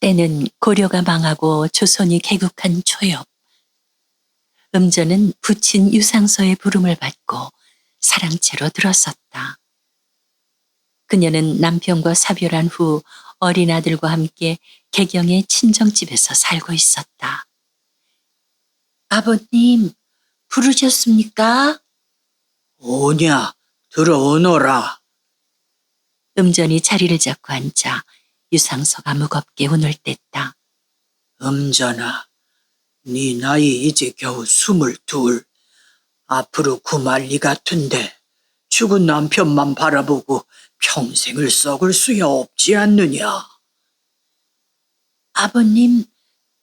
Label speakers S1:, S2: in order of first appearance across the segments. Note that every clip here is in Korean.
S1: 때는 고려가 망하고 조선이 개국한 초엽. 음전은 부친 유상서의 부름을 받고 사랑채로 들어섰다. 그녀는 남편과 사별한 후 어린 아들과 함께 개경의 친정집에서 살고 있었다. 아버님, 부르셨습니까?
S2: 오냐, 들어오너라.
S1: 음전이 자리를 잡고 앉자 유상서가 무겁게 운을 뗐다.
S2: 음전아, 네 나이 이제 겨우 22. 앞으로 구말리 같은데 죽은 남편만 바라보고 평생을 썩을 수야 없지 않느냐.
S1: 아버님,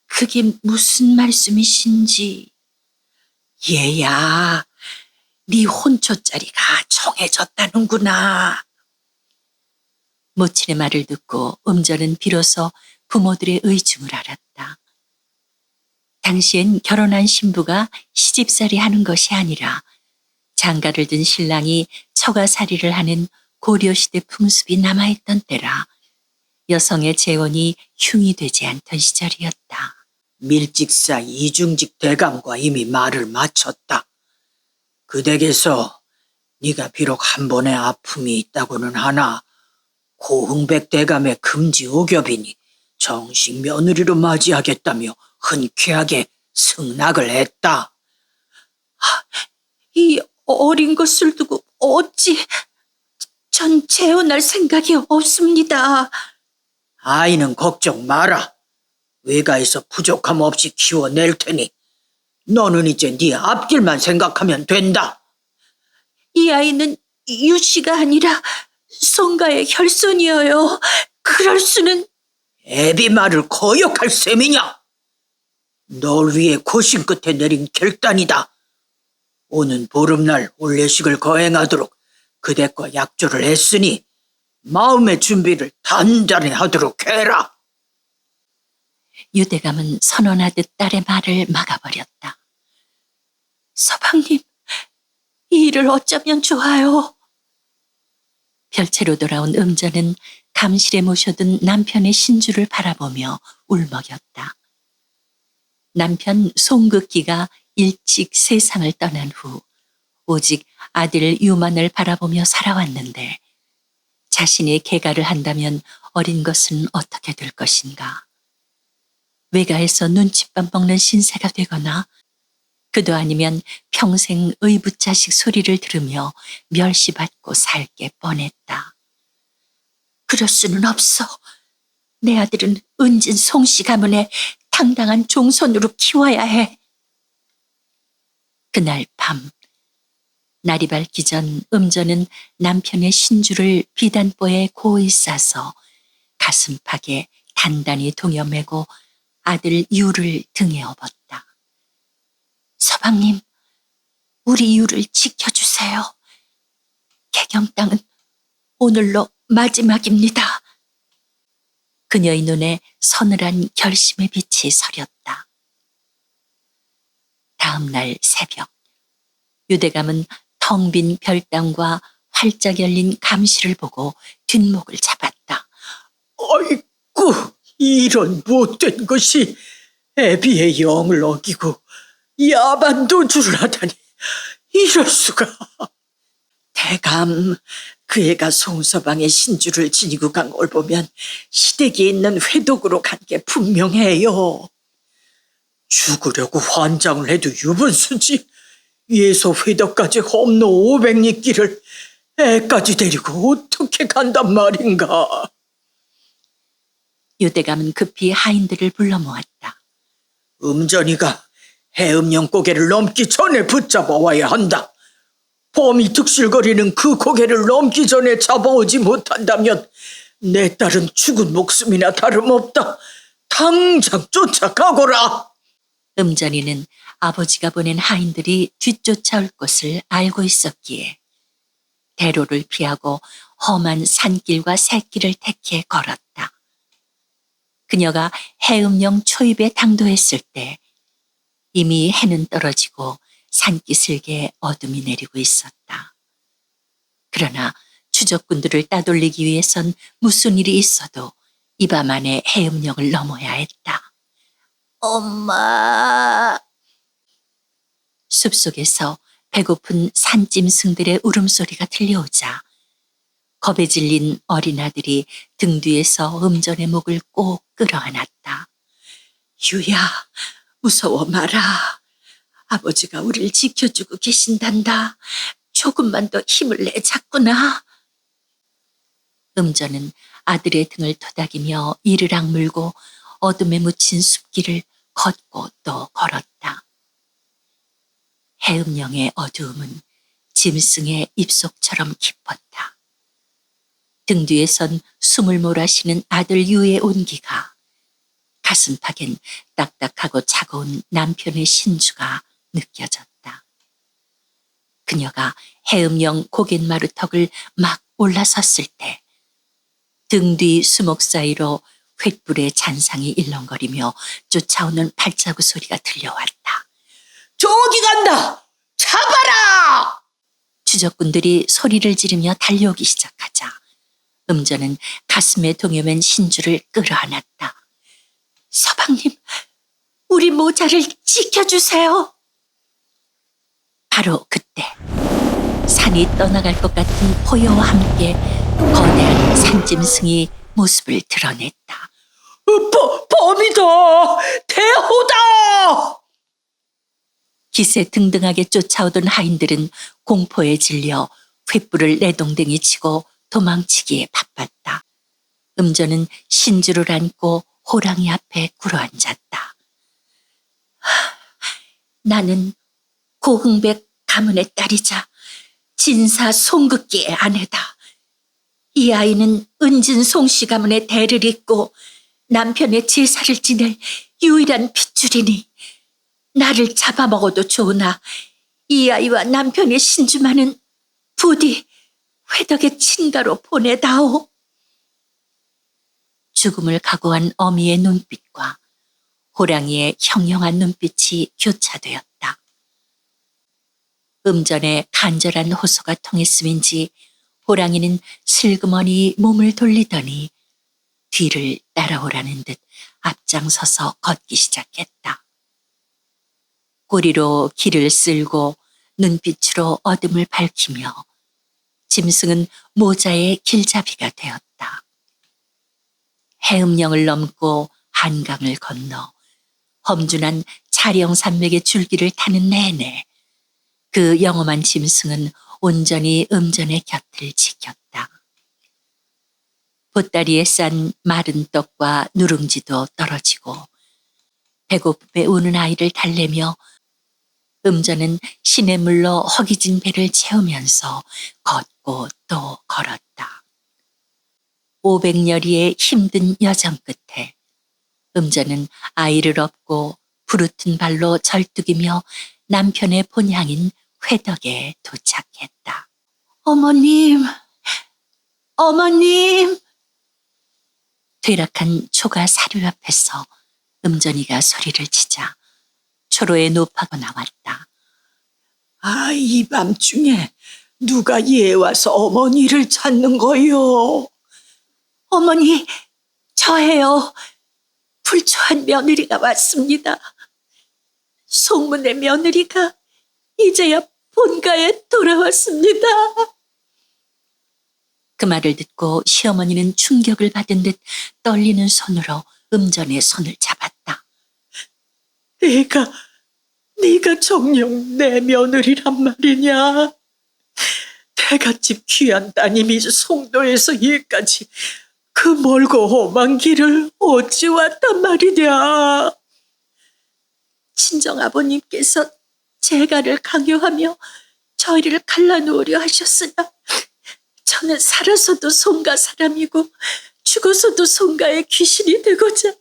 S1: 그게 무슨 말씀이신지. 얘야, 네 혼초짜리가 정해졌다는구나. 모친의 말을 듣고 음전은 비로소 부모들의 의중을 알았다. 당시엔 결혼한 신부가 시집살이 하는 것이 아니라 장가를 든 신랑이 처가살이를 하는 고려시대 풍습이 남아있던 때라 여성의 재혼이 흉이 되지 않던 시절이었다.
S2: 밀직사 이중직 대감과 이미 말을 마쳤다. 그 댁에서 네가 비록 한 번의 아픔이 있다고는 하나 고흥백 대감의 금지 오겹이니 정식 며느리로 맞이하겠다며 흔쾌하게 승낙을 했다.
S1: 이 어린 것을 두고 어찌... 전 재혼할 생각이 없습니다.
S2: 아이는 걱정 마라. 외가에서 부족함 없이 키워낼 테니 너는 이제 네 앞길만 생각하면 된다.
S1: 이 아이는 유씨가 아니라 송가의 혈손이어요. 그럴 수는...
S2: 애비 말을 거역할 셈이냐? 널 위해 고심 끝에 내린 결단이다. 오는 보름날 올례식을 거행하도록 그대과 약조를 했으니 마음의 준비를 단단히 하도록 해라.
S1: 유대감은 선언하듯 딸의 말을 막아버렸다. 서방님, 이 일을 어쩌면 좋아요. 별채로 돌아온 음전은 감실에 모셔둔 남편의 신주를 바라보며 울먹였다. 남편 송극기가 일찍 세상을 떠난 후 오직 아들 유만을 바라보며 살아왔는데 자신이 개가를 한다면 어린 것은 어떻게 될 것인가. 외가에서 눈칫밥 먹는 신세가 되거나 그도 아니면 평생 의붓자식 소리를 들으며 멸시받고 살게 뻔했다. 그럴 수는 없어. 내 아들은 은진 송씨 가문의 당당한 종손으로 키워야 해. 그날 밤, 날이 밝기 전 음전은 남편의 신주를 비단보에 고이 싸서 가슴팍에 단단히 동여매고 아들 유를 등에 업었다. 서방님, 우리 유를 지켜주세요. 개경 땅은 오늘로 마지막입니다. 그녀의 눈에 서늘한 결심의 빛이 서렸다. 다음 날 새벽, 유대감은 텅 빈 별당과 활짝 열린 감시를 보고 뒷목을 잡았다.
S2: 아이고, 이런 못된 것이 애비의 영을 어기고 야반 도주를 하다니 이럴 수가. 대감, 그 애가 송서방의 신주를 지니고 간 걸 보면 시댁에 있는 회독으로 간 게 분명해요. 죽으려고 환장을 해도 유분수지. 위에서 회덕까지 험로 500리 길을 애까지 데리고 어떻게 간단 말인가.
S1: 유대감은 급히 하인들을 불러 모았다.
S2: 음전이가 해음령 고개를 넘기 전에 붙잡아 와야 한다. 범이 득실거리는 그 고개를 넘기 전에 잡아오지 못한다면 내 딸은 죽은 목숨이나 다름없다. 당장 쫓아가거라.
S1: 음전이는 아버지가 보낸 하인들이 뒤쫓아올 것을 알고 있었기에 대로를 피하고 험한 산길과 샛길을 택해 걸었다. 그녀가 해음령 초입에 당도했을 때 이미 해는 떨어지고 산기슭에 어둠이 내리고 있었다. 그러나 추적꾼들을 따돌리기 위해선 무슨 일이 있어도 이 밤 안에 해음령을 넘어야 했다. 엄마. 숲속에서 배고픈 산짐승들의 울음소리가 들려오자 겁에 질린 어린아들이 등 뒤에서 음전의 목을 꼭 끌어안았다.
S2: 유야, 무서워 마라. 아버지가 우릴 지켜주고 계신단다. 조금만 더 힘을 내자꾸나.
S1: 음전은 아들의 등을 토닥이며 이를 악물고 어둠에 묻힌 숲길을 걷고 또 걸었다. 해음령의 어두움은 짐승의 입속처럼 깊었다. 등 뒤에선 숨을 몰아쉬는 아들 유의 온기가, 가슴팍엔 딱딱하고 차가운 남편의 신주가 느껴졌다. 그녀가 해음령 고갯마루턱을 막 올라섰을 때 등 뒤 수목 사이로 횃불의 잔상이 일렁거리며 쫓아오는 발자국 소리가 들려왔다.
S2: 저기 간다! 잡아라!
S1: 추적꾼들이 소리를 지르며 달려오기 시작하자 음전은 가슴에 동여맨 신주를 끌어안았다. 서방님, 우리 모자를 지켜주세요. 바로 그때 산이 떠나갈 것 같은 호여와 함께 거대한 산짐승이 모습을 드러냈다.
S2: 범이다! 대호다!
S1: 기세 등등하게 쫓아오던 하인들은 공포에 질려 횃불을 내동댕이 치고 도망치기에 바빴다. 음전은 신주를 안고 호랑이 앞에 꿇어앉았다. 나는 고흥백 가문의 딸이자 진사 송극기의 아내다. 이 아이는 은진 송씨 가문의 대를 잇고 남편의 제사를 지낼 유일한 핏줄이니 나를 잡아먹어도 좋으나 이 아이와 남편의 신주만은 부디 회덕의 친가로 보내다오. 죽음을 각오한 어미의 눈빛과 호랑이의 형형한 눈빛이 교차되었다. 음전에 간절한 호소가 통했음인지 호랑이는 슬그머니 몸을 돌리더니 뒤를 따라오라는 듯 앞장서서 걷기 시작했다. 꼬리로 길을 쓸고 눈빛으로 어둠을 밝히며 짐승은 모자의 길잡이가 되었다. 해음령을 넘고 한강을 건너 험준한 차령산맥의 줄기를 타는 내내 그 영험한 짐승은 온전히 음전의 곁을 지켰다. 보따리에 싼 마른 떡과 누룽지도 떨어지고 배고픔에 우는 아이를 달래며 음전은 시냇물로 허기진 배를 채우면서 걷고 또 걸었다. 500여리의 힘든 여정 끝에 음전은 아이를 업고 부르튼 발로 절뚝이며 남편의 본향인 회덕에 도착했다. 어머님, 어머님! 퇴락한 초가 사류 앞에서 음전이가 소리를 치자 초로에 높아고 나왔다.
S2: 이 밤중에 누가 이에 와서 어머니를 찾는 거요?
S1: 어머니, 저예요. 불초한 며느리가 왔습니다. 송문의 며느리가 이제야 본가에 돌아왔습니다. 그 말을 듣고 시어머니는 충격을 받은 듯 떨리는 손으로 음전의 손을 잡았다.
S2: 네가 정녕 내 며느리란 말이냐? 대갓집 귀한 따님이 송도에서 여기까지 그 멀고 험한 길을 어찌 왔단 말이냐?
S1: 친정아버님께서 재가를 강요하며 저희를 갈라놓으려 하셨으나 저는 살아서도 송가 사람이고 죽어서도 송가의 귀신이 되고자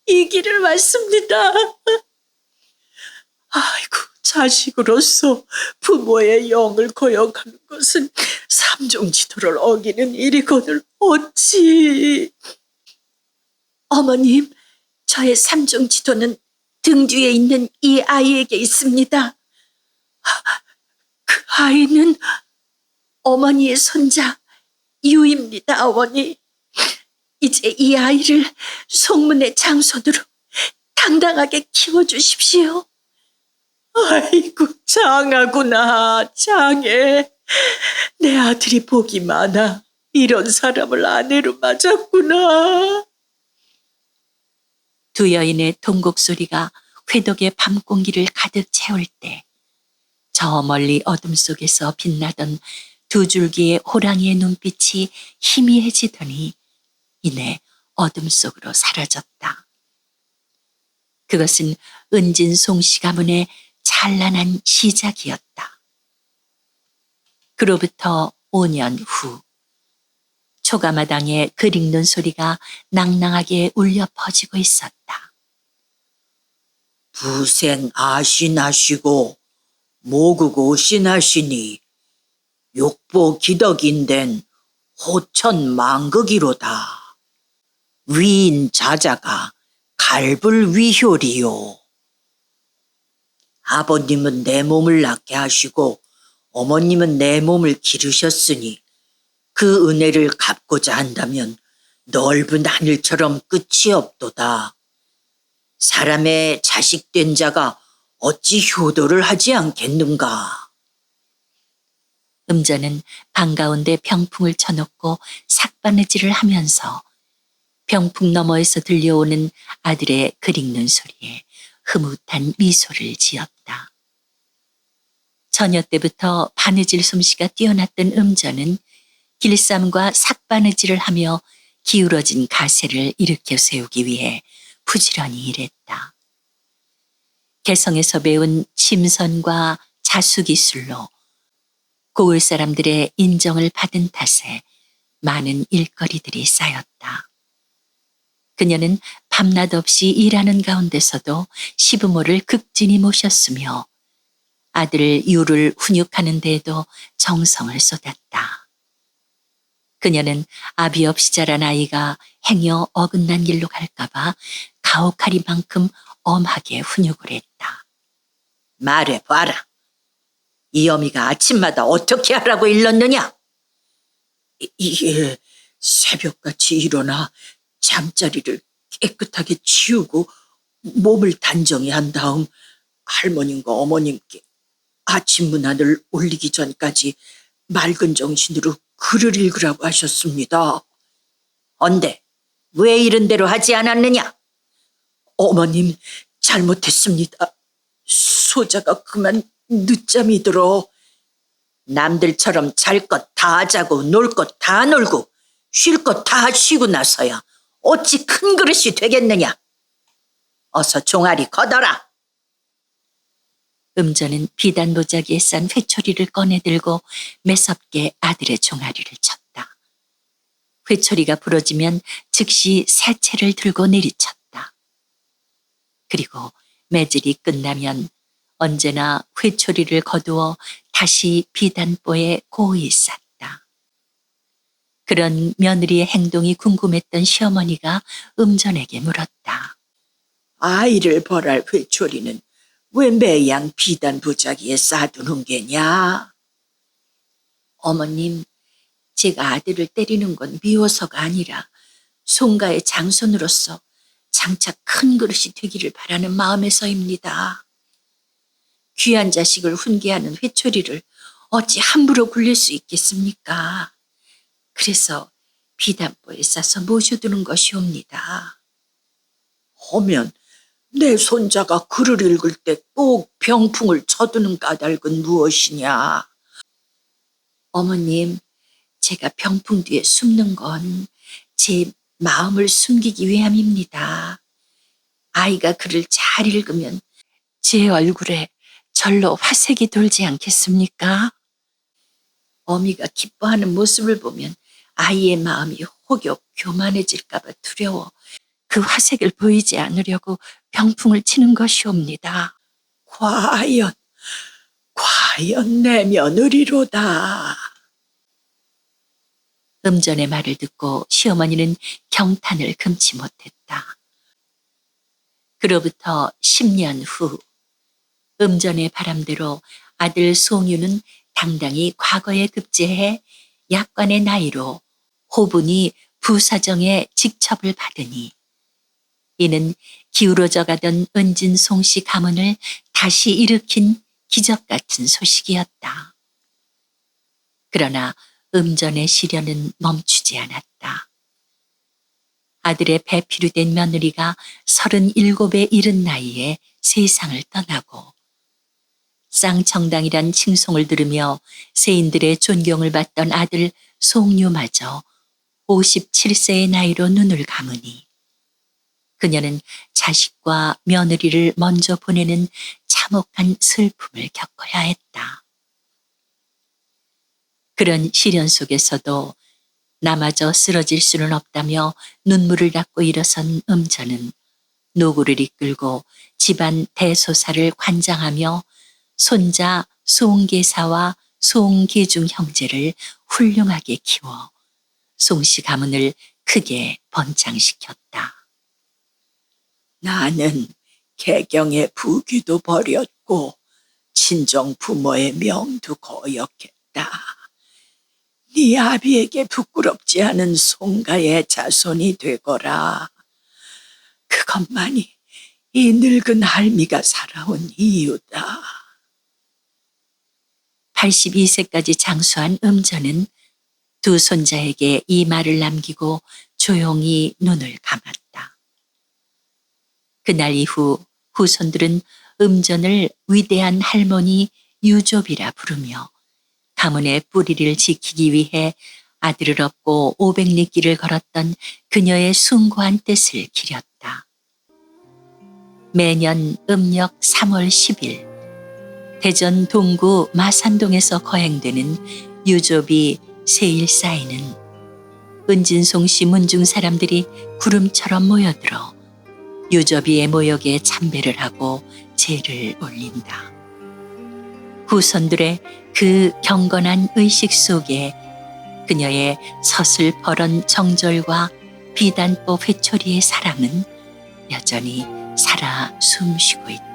S1: 이 길을 왔습니다.
S2: 아이고, 자식으로서 부모의 영을 거역하는 것은 삼종지도를 어기는 일이거늘 어찌.
S1: 어머님, 저의 삼종지도는 등 뒤에 있는 이 아이에게 있습니다. 그 아이는 어머니의 손자 유입니다, 어머니.
S2: 이제 이 아이를 송문의 장손으로 당당하게 키워주십시오. 아이고, 장하구나, 장해. 내 아들이 복이 많아. 이런 사람을 아내로 맞았구나.
S1: 두 여인의 통곡 소리가 회독의 밤 공기를 가득 채울 때 저 멀리 어둠 속에서 빛나던 두 줄기의 호랑이의 눈빛이 희미해지더니 이내 어둠 속으로 사라졌다. 그것은 은진 송씨 가문의 찬란한 시작이었다. 그로부터 5년 후 초가마당에 글 읽는 소리가 낭낭하게 울려 퍼지고 있었다.
S2: 부생 아신하시고 모국 오신하시니 욕보 기덕인된 호천 망극이로다. 위인 자자가 갈불 위효리요. 아버님은 내 몸을 낳게 하시고 어머님은 내 몸을 기르셨으니 그 은혜를 갚고자 한다면 넓은 하늘처럼 끝이 없도다. 사람의 자식된 자가 어찌 효도를 하지 않겠는가.
S1: 음자는 방가운데 병풍을 쳐놓고 삭바느질을 하면서 병풍 너머에서 들려오는 아들의 글 읽는 소리에 흐뭇한 미소를 지었다. 처녀 때부터 바느질 솜씨가 뛰어났던 음자는 길쌈과 삭바느질을 하며 기울어진 가세를 일으켜 세우기 위해 부지런히 일했다. 개성에서 배운 침선과 자수 기술로 고을 사람들의 인정을 받은 탓에 많은 일거리들이 쌓였다. 그녀는 밤낮 없이 일하는 가운데서도 시부모를 극진히 모셨으며 아들 유를 훈육하는 데에도 정성을 쏟았다. 그녀는 아비 없이 자란 아이가 행여 어긋난 길로 갈까봐 가혹하리만큼 엄하게 훈육을 했다.
S2: 말해봐라. 이 어미가 아침마다 어떻게 하라고 일렀느냐? 이게 새벽같이 일어나 잠자리를 깨끗하게 치우고 몸을 단정히 한 다음 할머님과 어머님께 아침 문안을 올리기 전까지 맑은 정신으로 글을 읽으라고 하셨습니다. 언데 왜 이런 대로 하지 않았느냐? 어머님, 잘못했습니다. 소자가 그만 늦잠이 들어. 남들처럼 잘 것 다 자고 놀 것 다 놀고 쉴 것 다 쉬고 나서야 어찌 큰 그릇이 되겠느냐? 어서 종아리 걷어라.
S1: 음자는 비단 보자기에 싼 회초리를 꺼내들고 매섭게 아들의 종아리를 쳤다. 회초리가 부러지면 즉시 새 채를 들고 내리쳤다. 그리고 매질이 끝나면 언제나 회초리를 거두어 다시 비단보에 고이 쌌다. 그런 며느리의 행동이 궁금했던 시어머니가 음전에게 물었다.
S2: 아이를 벌할 회초리는 왜 매양 비단 부자기에 싸두는 게냐?
S1: 어머님, 제가 아들을 때리는 건 미워서가 아니라 송가의 장손으로서 장차 큰 그릇이 되기를 바라는 마음에서입니다. 귀한 자식을 훈계하는 회초리를 어찌 함부로 굴릴 수 있겠습니까? 그래서 비단보에 싸서 모셔두는 것이옵니다.
S2: 하면 내 손자가 글을 읽을 때 꼭 병풍을 쳐두는 까닭은 무엇이냐?
S1: 어머님, 제가 병풍 뒤에 숨는 건 제 마음을 숨기기 위함입니다. 아이가 글을 잘 읽으면 제 얼굴에 절로 화색이 돌지 않겠습니까? 어미가 기뻐하는 모습을 보면 아이의 마음이 혹여 교만해질까봐 두려워 그 화색을 보이지 않으려고 병풍을 치는 것이옵니다.
S2: 과연 내 며느리로다.
S1: 음전의 말을 듣고 시어머니는 경탄을 금치 못했다. 그로부터 10년 후 음전의 바람대로 아들 송유는 당당히 과거에 급제해 약관의 나이로 호분이 부사정의 직첩을 받으니 이는 기울어져 가던 은진송 씨 가문을 다시 일으킨 기적 같은 소식이었다. 그러나 음전의 시련은 멈추지 않았다. 아들의 배필이 된 며느리가 37에 이른 나이에 세상을 떠나고 쌍청당이란 칭송을 들으며 세인들의 존경을 받던 아들 송유마저 57세의 나이로 눈을 감으니 그녀는 자식과 며느리를 먼저 보내는 참혹한 슬픔을 겪어야 했다. 그런 시련 속에서도 나마저 쓰러질 수는 없다며 눈물을 닦고 일어선 음전은 노구를 이끌고 집안 대소사를 관장하며 손자 송계사와 송계중 형제를 훌륭하게 키워 송씨 가문을 크게 번창시켰다.
S2: 나는 개경의 부귀도 버렸고 친정 부모의 명도 거역했다. 네 아비에게 부끄럽지 않은 송가의 자손이 되거라. 그것만이 이 늙은 할미가 살아온 이유다.
S1: 82세까지 장수한 음전은 두 손자에게 이 말을 남기고 조용히 눈을 감았다. 그날 이후 후손들은 음전을 위대한 할머니 유조비라 부르며 가문의 뿌리를 지키기 위해 아들을 얻고 500리길을 걸었던 그녀의 숭고한 뜻을 기렸다. 매년 음력 3월 10일 대전 동구 마산동에서 거행되는 유조비 세일사에는 은진송 씨 문중 사람들이 구름처럼 모여들어 유조비의 모욕에 참배를 하고 제를 올린다. 후손들의 그 경건한 의식 속에 그녀의 서슬퍼런 정절과 비단법 회초리의 사랑은 여전히 살아 숨쉬고 있다.